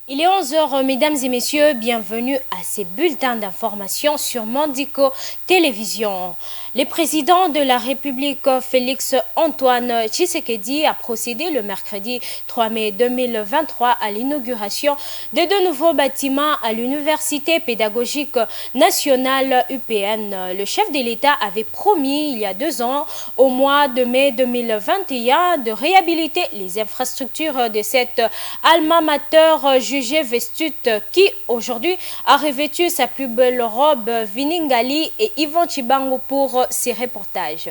Il est 11 heures, mesdames et messieurs, bienvenue à ces bulletins d'information sur Mandico Télévision. Le président de la République, Félix Antoine Tshisekedi, a procédé le mercredi 3 mai 2023 à l'inauguration de deux nouveaux bâtiments à l'Université pédagogique nationale UPN. Le chef de l'État avait promis il y a 2 ans, au mois de mai 2021, de réhabiliter les infrastructures de cette alma mater jugée vestute qui aujourd'hui a revêtu sa plus belle robe. Viningali et Yvan Chibango pour ces reportages.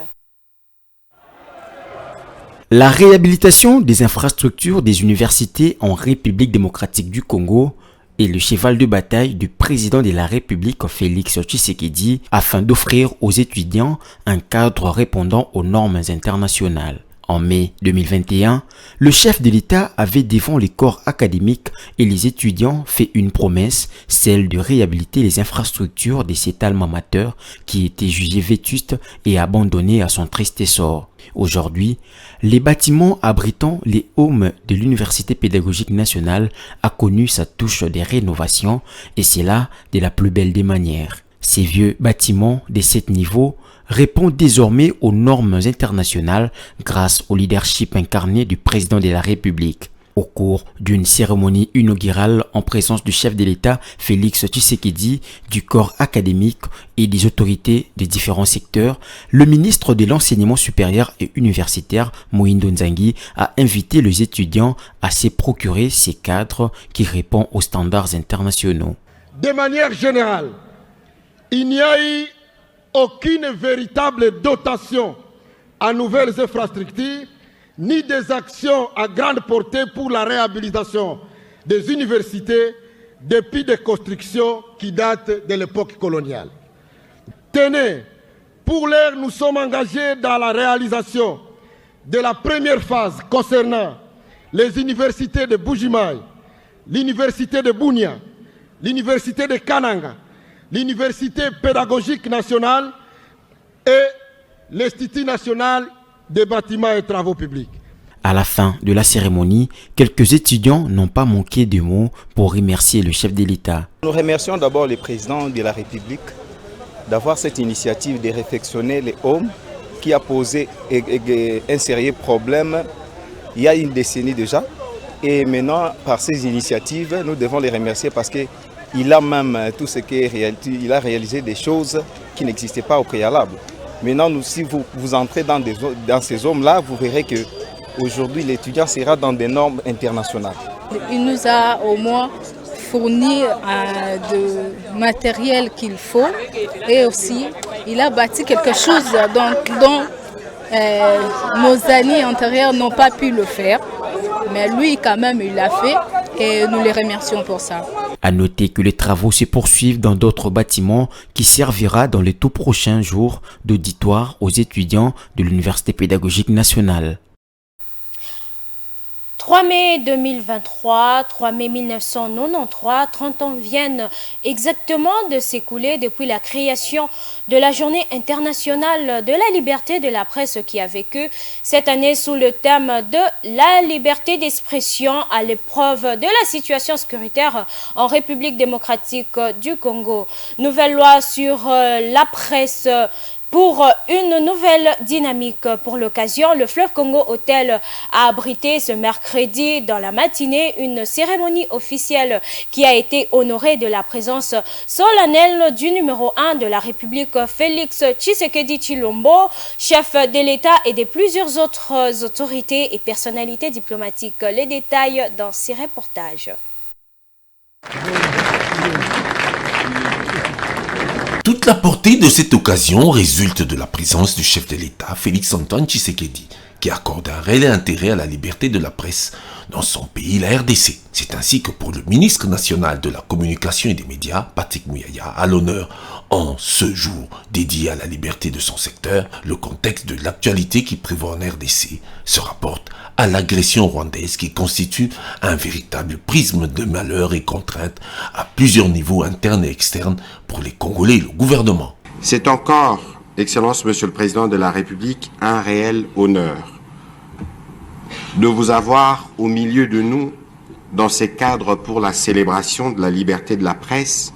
La réhabilitation des infrastructures des universités en République démocratique du Congo est le cheval de bataille du président de la République Félix Tshisekedi afin d'offrir aux étudiants un cadre répondant aux normes internationales. En mai 2021, le chef de l'État avait devant les corps académiques et les étudiants fait une promesse, celle de réhabiliter les infrastructures de cet alma mater qui était jugé vétuste et abandonné à son triste sort. Aujourd'hui, les bâtiments abritant les halls de l'Université pédagogique nationale a connu sa touche de rénovation et c'est là de la plus belle des manières. Ces vieux bâtiments de 7 niveaux répondent désormais aux normes internationales grâce au leadership incarné du président de la République. Au cours d'une cérémonie inaugurale en présence du chef de l'État Félix Tshisekedi, du corps académique et des autorités des différents secteurs, le ministre de l'Enseignement supérieur et universitaire Mohindo Nzangi a invité les étudiants à se procurer ces cadres qui répondent aux standards internationaux. De manière générale, il n'y a eu aucune véritable dotation à nouvelles infrastructures, ni des actions à grande portée pour la réhabilitation des universités depuis des constructions qui datent de l'époque coloniale. Tenez, pour l'heure, nous sommes engagés dans la réalisation de la première phase concernant les universités de Bujimaï, l'université de Bunia, l'université de Kananga, l'Université pédagogique nationale et l'Institut national des bâtiments et travaux publics. À la fin de la cérémonie, quelques étudiants n'ont pas manqué de mots pour remercier le chef de l'État. Nous remercions d'abord le président de la République d'avoir cette initiative de réfectionner les halls qui a posé un sérieux problème il y a une décennie déjà. Et maintenant, par ces initiatives, nous devons les remercier parce que il a même tout ce qui est réalité, il a réalisé des choses qui n'existaient pas au préalable. Maintenant, si vous entrez dans ces hommes-là, vous verrez qu'aujourd'hui, l'étudiant sera dans des normes internationales. Il nous a au moins fourni de matériel qu'il faut et aussi, il a bâti quelque chose dont nos années antérieures n'ont pas pu le faire. Mais lui, quand même, il l'a fait et nous les remercions pour ça. À noter que les travaux se poursuivent dans d'autres bâtiments qui servira dans les tout prochains jours d'auditoire aux étudiants de l'Université pédagogique nationale. 3 mai 2023, 3 mai 1993, 30 ans viennent exactement de s'écouler depuis la création de la Journée internationale de la liberté de la presse qui a vécu cette année sous le thème de la liberté d'expression à l'épreuve de la situation sécuritaire en République démocratique du Congo. Nouvelle loi sur la presse pour une nouvelle dynamique. Pour l'occasion, le Fleuve Congo Hotel a abrité ce mercredi dans la matinée une cérémonie officielle qui a été honorée de la présence solennelle du numéro 1 de la République, Félix Tshisekedi Tshilombo, chef de l'État et de plusieurs autres autorités et personnalités diplomatiques. Les détails dans ces reportages. Toute la portée de cette occasion résulte de la présence du chef de l'État, Félix Antoine Tshisekedi, qui accorde un réel intérêt à la liberté de la presse dans son pays, la RDC. C'est ainsi que pour le ministre national de la Communication et des Médias, Patrick Muyaya, à l'honneur en ce jour dédié à la liberté de son secteur, le contexte de l'actualité qui prévaut en RDC se rapporte à l'agression rwandaise qui constitue un véritable prisme de malheur et contraintes à plusieurs niveaux internes et externes pour les Congolais et le gouvernement. C'est encore, Excellence Monsieur le Président de la République, un réel honneur de vous avoir au milieu de nous dans ces cadres pour la célébration de la liberté de la presse,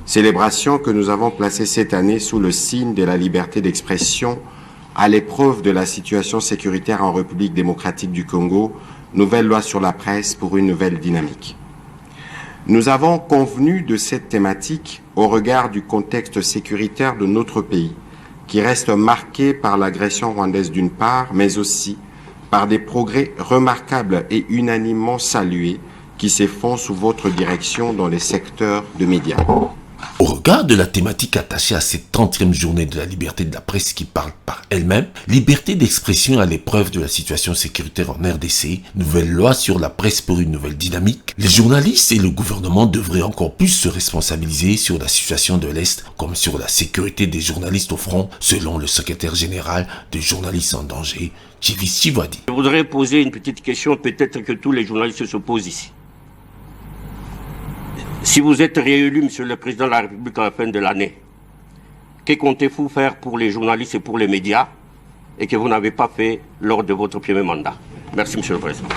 célébration que nous avons placée cette année sous le signe de la liberté d'expression à l'épreuve de la situation sécuritaire en République démocratique du Congo, nouvelle loi sur la presse pour une nouvelle dynamique. Nous avons convenu de cette thématique au regard du contexte sécuritaire de notre pays, qui reste marqué par l'agression rwandaise d'une part, mais aussi par des progrès remarquables et unanimement salués qui se font sous votre direction dans les secteurs de médias. Au regard de la thématique attachée à cette 30e journée de la liberté de la presse qui parle par elle-même, liberté d'expression à l'épreuve de la situation sécuritaire en RDC, nouvelle loi sur la presse pour une nouvelle dynamique, les journalistes et le gouvernement devraient encore plus se responsabiliser sur la situation de l'Est comme sur la sécurité des journalistes au front, selon le secrétaire général des journalistes en danger, Chivis Chivadi. Je voudrais poser une petite question, peut-être que tous les journalistes se posent ici. Si vous êtes réélu, Monsieur le Président de la République, à la fin de l'année, que comptez-vous faire pour les journalistes et pour les médias et que vous n'avez pas fait lors de votre premier mandat? Merci, Monsieur le Président.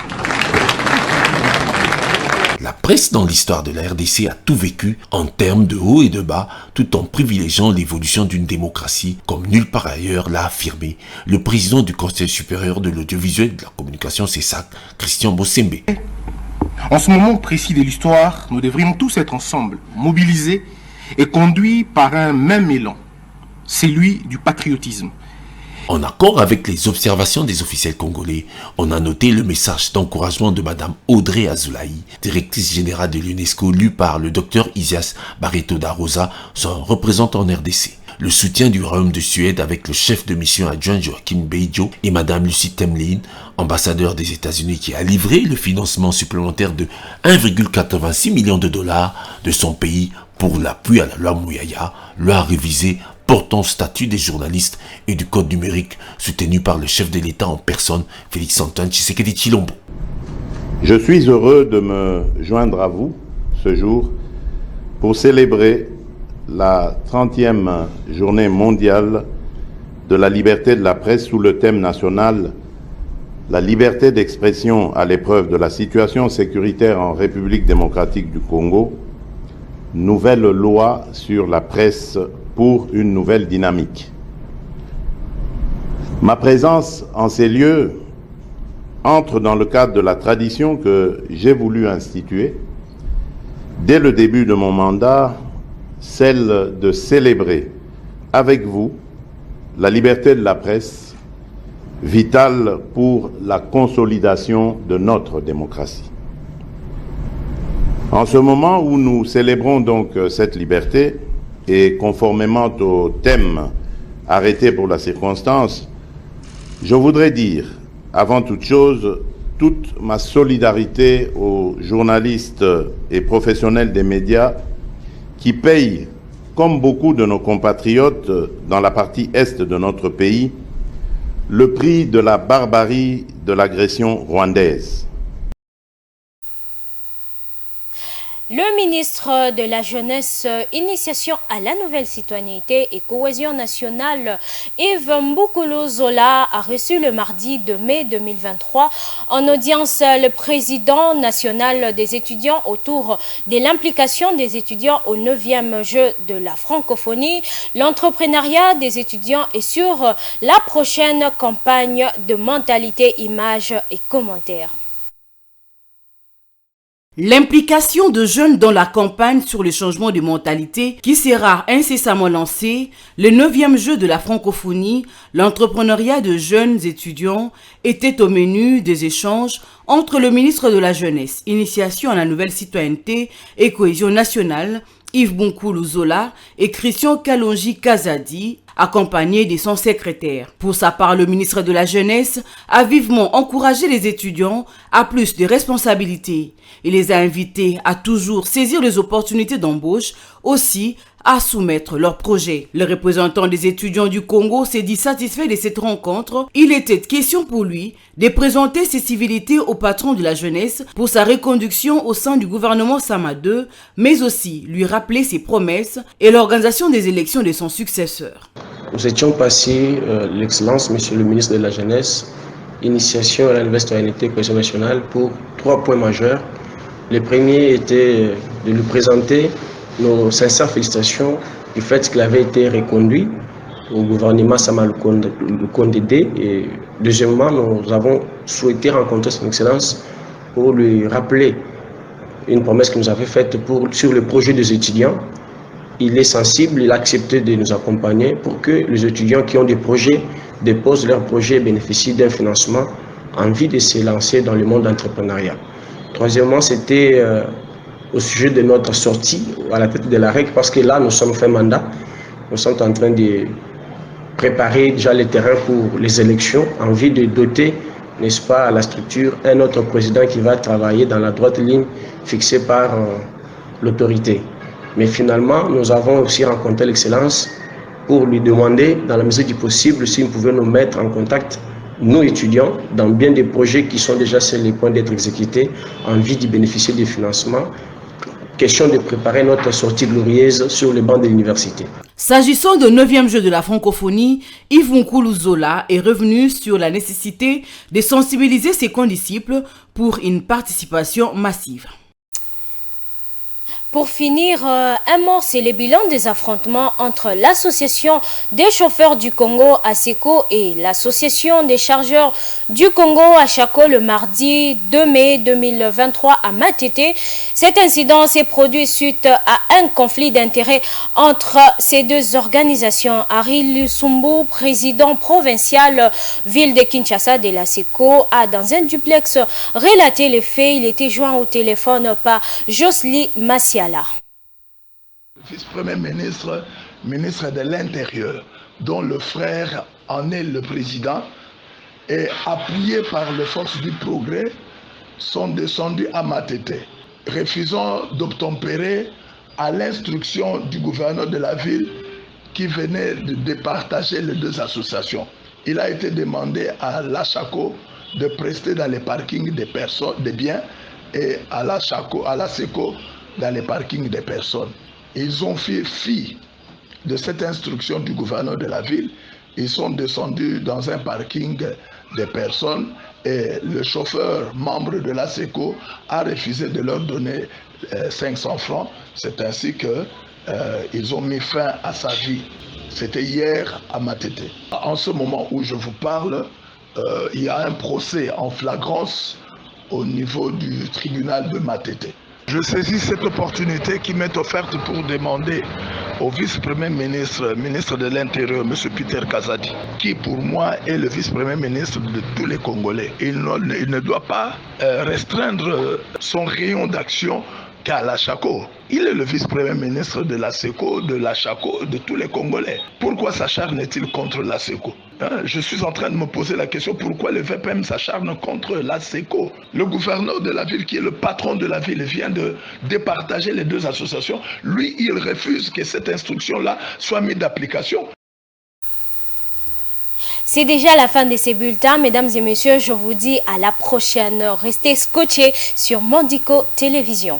La presse dans l'histoire de la RDC a tout vécu en termes de haut et de bas, tout en privilégiant l'évolution d'une démocratie, comme nulle part ailleurs l'a affirmé le président du Conseil supérieur de l'audiovisuel et de la communication CESAC, Christian Bossembe. En ce moment précis de l'histoire, nous devrions tous être ensemble, mobilisés et conduits par un même élan, celui du patriotisme. En accord avec les observations des officiels congolais, on a noté le message d'encouragement de Madame Audrey Azoulaï, directrice générale de l'UNESCO, lu par le Dr Isias Barreto da Rosa, son représentant en RDC. Le soutien du Royaume de Suède avec le chef de mission adjoint Joachim Beijo et Madame Lucie Temlin, ambassadeur des États-Unis, qui a livré le financement supplémentaire de 1,86 million de dollars de son pays pour l'appui à la loi Mouyaya, loi révisée portant statut des journalistes et du code numérique, soutenu par le chef de l'État en personne, Félix-Antoine Tshisekedi Tshilombo. Je suis heureux de me joindre à vous ce jour pour célébrer la 30e journée mondiale de la liberté de la presse sous le thème national « La liberté d'expression à l'épreuve de la situation sécuritaire en République démocratique du Congo, nouvelle loi sur la presse pour une nouvelle dynamique ». Ma présence en ces lieux entre dans le cadre de la tradition que j'ai voulu instituer dès le début de mon mandat, celle de célébrer avec vous la liberté de la presse, vitale pour la consolidation de notre démocratie. En ce moment où nous célébrons donc cette liberté, et conformément au thème arrêté pour la circonstance, je voudrais dire, avant toute chose, toute ma solidarité aux journalistes et professionnels des médias qui payent, comme beaucoup de nos compatriotes dans la partie est de notre pays, le prix de la barbarie de l'agression rwandaise. Le ministre de la Jeunesse, Initiation à la nouvelle citoyenneté et cohésion nationale, Yves Mbukulu Zola, a reçu le mardi 2 mai 2023 en audience le président national des étudiants autour de l'implication des étudiants au 9e jeu de la francophonie, l'entrepreneuriat des étudiants et sur la prochaine campagne de mentalité, images et commentaires. L'implication de jeunes dans la campagne sur le changement de mentalité qui sera incessamment lancée, le 9e jeu de la francophonie, l'entrepreneuriat de jeunes étudiants, était au menu des échanges entre le ministre de la Jeunesse, Initiation à la nouvelle citoyenneté et cohésion nationale, Yves Mbukulu Zola et Christian Kalonji Kazadi, accompagné de son secrétaire. Pour sa part, le ministre de la Jeunesse a vivement encouragé les étudiants à plus de responsabilités. Il les a invités à toujours saisir les opportunités d'embauche, aussi à soumettre leurs projets. Le représentant des étudiants du Congo s'est dit satisfait de cette rencontre. Il était question pour lui de présenter ses civilités au patron de la jeunesse pour sa reconduction au sein du gouvernement Sama II, mais aussi lui rappeler ses promesses et l'organisation des élections de son successeur. Nous étions passés, l'Excellence, Monsieur le ministre de la Jeunesse, Initiation à la nouvelle citoyenneté et cohésion nationale pour 3 points majeurs. Le premier était de lui présenter nos sincères félicitations du fait qu'il avait été reconduit au gouvernement Sama Lukonde D. Et deuxièmement, nous avons souhaité rencontrer son Excellence pour lui rappeler une promesse qu'il nous avait faite sur le projet des étudiants. Il est sensible, il a accepté de nous accompagner pour que les étudiants qui ont des projets déposent leurs projets et bénéficient d'un financement en vue de se lancer dans le monde d'entrepreneuriat. Troisièmement, c'était au sujet de notre sortie à la tête de la REC, parce que là, nous sommes fin mandat. Nous sommes en train de préparer déjà le terrain pour les élections en vue de doter, n'est-ce pas, la structure, un autre président qui va travailler dans la droite ligne fixée par l'autorité. Mais finalement, nous avons aussi rencontré l'Excellence pour lui demander, dans la mesure du possible, s'il pouvait nous mettre en contact, nous étudiants, dans bien des projets qui sont déjà sur les points d'être exécutés, en vue de bénéficier du financement. Question de préparer notre sortie glorieuse sur les bancs de l'université. S'agissant du 9e jeu de la francophonie, Yves Nkulu Zola est revenu sur la nécessité de sensibiliser ses condisciples pour une participation massive. Pour finir, un mot, c'est le bilan des affrontements entre l'Association des chauffeurs du Congo, ASECO, et l'Association des chargeurs du Congo, ACHACO, le mardi 2 mai 2023 à Matete. Cet incident s'est produit suite à un conflit d'intérêts entre ces deux organisations. Harry Lusumbu, président provincial ville de Kinshasa de l'ASECO, a dans un duplex relaté les faits. Il était joint au téléphone par Jocelyne Massiala. Le vice-premier ministre, ministre de l'Intérieur, dont le frère en est le président, et appuyé par les forces du progrès, sont descendus à Matete, refusant d'obtempérer à l'instruction du gouverneur de la ville qui venait de départager les deux associations. Il a été demandé à l'ACHACO de prester dans les parkings des personnes, des biens, et à l'ASECO dans les parkings des personnes. Ils ont fait fi de cette instruction du gouverneur de la ville. Ils sont descendus dans un parking des personnes et le chauffeur, membre de l'ASECO, a refusé de leur donner 500 francs. C'est ainsi qu'ils ont mis fin à sa vie. C'était hier à Matete. En ce moment où je vous parle, il y a un procès en flagrance au niveau du tribunal de Matete. Je saisis cette opportunité qui m'est offerte pour demander au vice-premier ministre, ministre de l'Intérieur, M. Peter Kazadi, qui pour moi est le vice-premier ministre de tous les Congolais. Il ne doit pas restreindre son rayon d'action qu'à l'ACHACO. Il est le vice-premier ministre de l'ASECO, de l'ACHACO, de tous les Congolais. Pourquoi s'acharne-t-il contre l'ASECO? Je suis en train de me poser la question, pourquoi le VPM s'acharne contre l'ASECO? Le gouverneur de la ville, qui est le patron de la ville, vient de départager les deux associations. Lui, il refuse que cette instruction-là soit mise d'application. C'est déjà la fin de ces bulletins. Mesdames et messieurs, je vous dis à la prochaine. Restez scotchés sur Mondico Télévision.